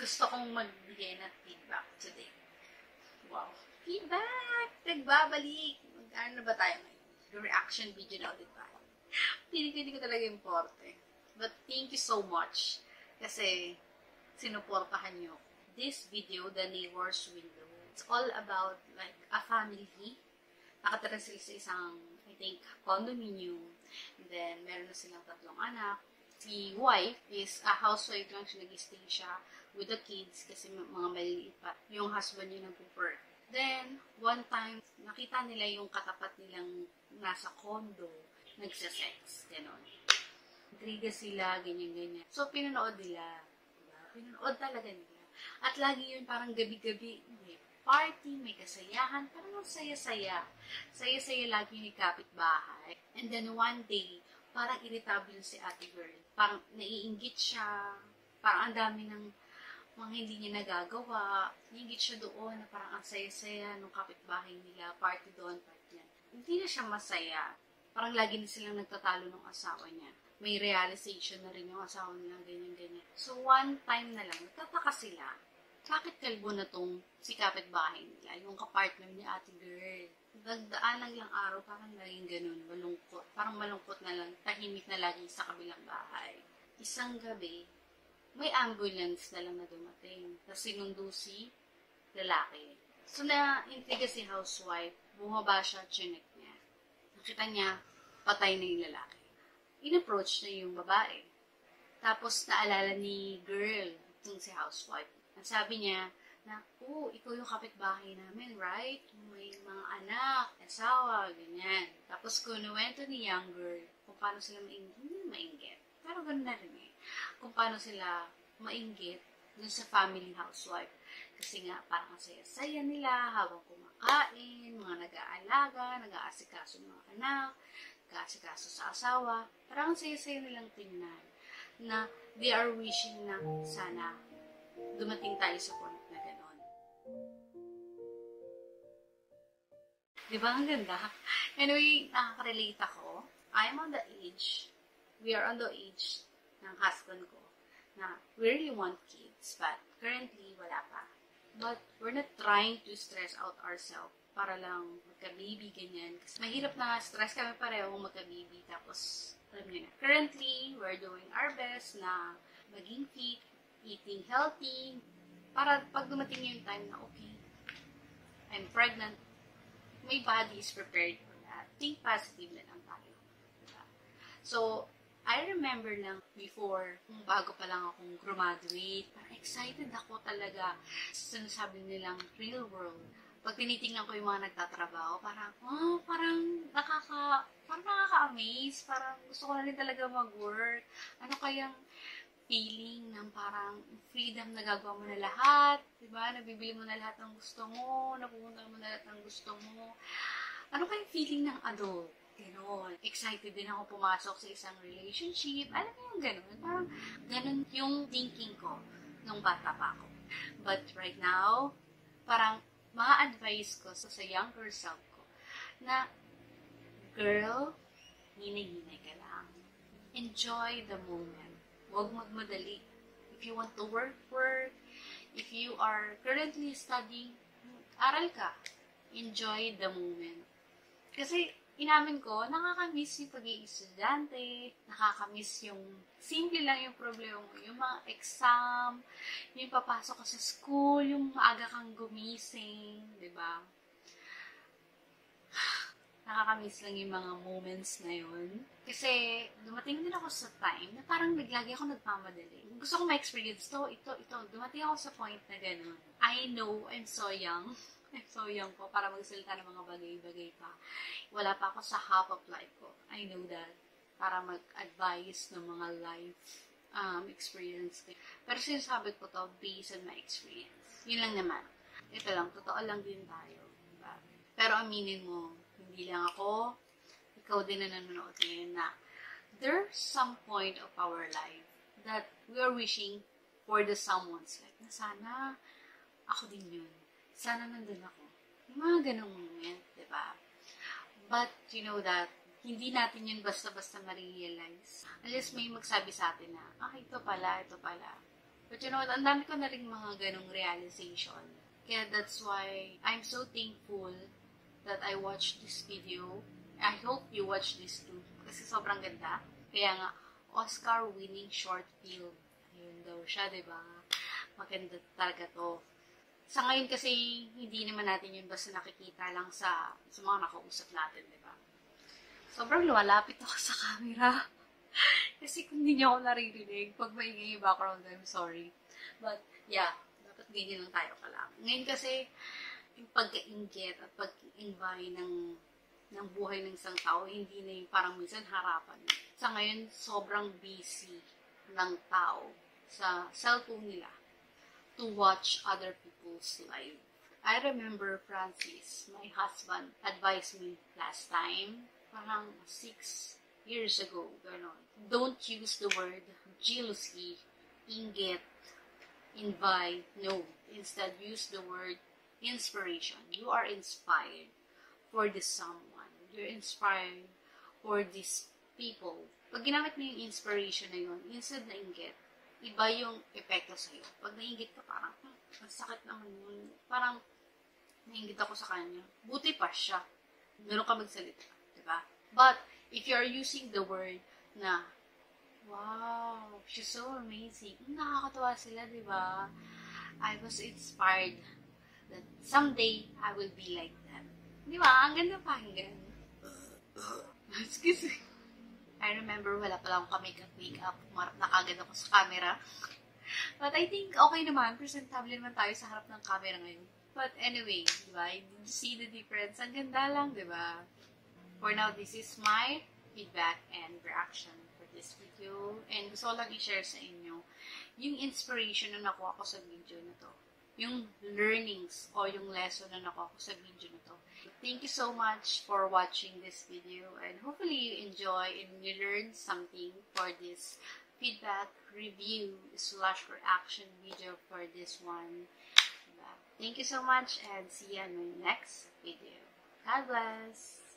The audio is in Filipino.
gusto kong magbigay ng feedback today. Wow. Feedback! Nagbabalik! Ano ba tayo ngayon? Reaction video na ulit tayo. Hindi ko talaga importe. But thank you so much. Kasi sinuportahan nyo. This video, The Neighbor's Window, it's all about like a family. Nakatira sila sa isang, I think, condominium. And then, meron na silang 3 anak. Si wife is a housewife lang siya, nag-stay siya with the kids kasi mga maliliit pa. Yung husband niya nag-work. Then, one time, nakita nila yung katapat nilang nasa condo, nagsasex, gano'n. Intriga sila, ganyan-ganyan. So, pinanood nila. Diba? Pinanood talaga nila. At lagi yun parang gabi-gabi, may party, may kasayahan, parang ang saya-saya. Saya-saya lagi yung kapitbahay. And then one day, parang irritable si ate girl. Parang naiinggit siya. Parang ang dami ng mga hindi niya nagagawa. Naiinggit siya doon na parang ang saya-saya nung kapitbahay nila. Party doon, party yan. Hindi na siya masaya. Parang lagi na silang nagtatalo ng asawa niya. May realization na rin yung asawa nila, ganyan-ganyan. So, one time na lang, nagtataka sila. Bakit kalbo na tong si kapitbahay nila, yung kapartner ni ate girl? Nagdaan lang araw, parang naging ganun, malungkot. Parang malungkot na lang, tahimik na lagi sa kabilang bahay. Isang gabi, may ambulance na lang na dumating. Tapos sinundo si lalaki. So, na-intriga si housewife, bumaba siya, chinek niya. Nakita niya, patay na yung lalaki. In-approach na yung babae. Tapos, naalala ni girl, itong si housewife. Ang sabi niya, na, ikaw yung kapitbahay namin, right? May mga anak, asawa, ganyan. Tapos, kunuwento ni young girl kung paano sila mainggit. Pero ganun na rin eh. Kung paano sila mainggit dun sa family housewife. Kasi nga, parang saya-saya nila habang kumakain, mga nag-aalaga, nag-aasikaso ng mga anak, nag-aasikaso sa asawa. Parang saya-saya nilang tingnan na they are wishing na sana dumating tayo sa point na gano'n. Diba? Ang ganda. Anyway, nakaka-relate ako. We are on the age ng husband ko na we really want kids, but currently, wala pa. But we're not trying to stress out ourselves para lang magka-baby, ganyan. Kasi mahirap na stress kami pareho magka-baby. Tapos, alam niyo na. Currently, we're doing our best na maging fit, eating healthy, para pag dumating yung time na okay, I'm pregnant, my body is prepared for that. Think positive na lang tayo. Diba? So, I remember lang before, bago pa lang akong graduate, parang excited ako talaga. Sinasabi nilang real world. Pag tinitingnan ko yung mga nagtatrabaho, parang nakaka-amaze. Parang gusto ko na rin talaga mag-work. Ano kayang feeling ng parang freedom na gagawa mo na lahat, diba? Nabibili mo na lahat ng gusto mo, napupunta mo na lahat ng gusto mo. Ano kayang feeling ng adult? Ganon. Excited din ako pumasok sa isang relationship. Alam mo yung ganon? Parang ganon yung thinking ko nung bata pa ako. But right now, parang mga advice ko sa younger self ko na, girl, hinay-hinay ka lang. Enjoy the moment. Huwag magmadali. If you want to work. If you are currently studying, aral ka. Enjoy the moment. Kasi, inamin ko, nakakamiss yung pag-i-estudyante, nakakamiss yung simple lang yung problema mo, yung mga exam, yung papasok ka sa school, yung maaga kang gumising, diba? Nakakamiss lang yung mga moments na yun. Kasi, dumating din ako sa time na parang naglagi ako nagmamadali. Gusto ko ma-experience ito. Dumating ako sa point na gano'n. I know, I'm so young. I'm so young po para magsalita ng mga bagay-bagay pa. Wala pa ako sa half of life ko. I know that. Para mag-advise ng mga life experience ko. Pero sinasabi ko to based on my experience. Yun lang naman. Ito lang, totoo lang din tayo. Diba? Pero aminin mo, hindi lang ako, ikaw din na nanonood ngayon na there's some point of our life that we are wishing for the someone's life. Na sana ako din yun. Sana nandun ako. Yung mga ganong moment, diba? But, you know that, hindi natin yun basta-basta ma-realize. Unless may magsabi sa atin na, ito pala. But you know, ang dami ko na rin mga ganong realization. Kaya that's why I'm so thankful that I watched this video. I hope you watch this too. Kasi sobrang ganda. Kaya nga, Oscar-winning short film. Ayun daw siya, diba? Maganda talaga to. Sa ngayon kasi, hindi naman natin yun basta nakikita lang sa mga nakausap natin, diba? Sobrang lumalapit ako sa camera. Kasi kung hindi niyo ako naririnig, pag maingay yung background, I'm sorry. But, yeah, dapat ganyan lang tayo kalap. Ngayon kasi, yung pagka-inggit at pag-invite ng buhay ng isang tao, hindi na yung parang minsan harapan. Sa ngayon, sobrang busy ng tao sa cellphone nila to watch other people's life. I remember Francis, my husband, advised me last time, parang 6 years ago, gano'n. Don't use the word jealousy, inggit, invite, no. Instead, use the word inspiration. You are inspired for this someone. You're inspired for these people. Pag ginamit mo yung inspiration na yun, instead na inggit, iba yung epekto sa'yo. Pag nainggit ka, parang, ang sakit naman yun. Parang, nainggit ako sa kanya. Buti pa siya. Meron ka magsalita. Diba? But, if you're using the word na, wow, she's so amazing. Nakakatawa sila, diba? I was inspired that someday I will be like them. Diba? Ang ganda pakinggan. Excuse me. I remember wala pala akong makeup. Marap na kagad ako sa camera. But I think okay naman. Presentable naman tayo sa harap ng camera ngayon. But anyway, diba? Did you see the difference? Ang ganda lang, diba? For now, this is my feedback and reaction for this video. And gusto ko lang i-share sa inyo yung inspiration na nakuha ko sa video na to. Yung learnings o yung lesson na nakuha ko sa video na to. Thank you so much for watching this video. And hopefully you enjoy and you learn something for this feedback, review, / reaction video for this one. Thank you so much and see you in my next video. God bless!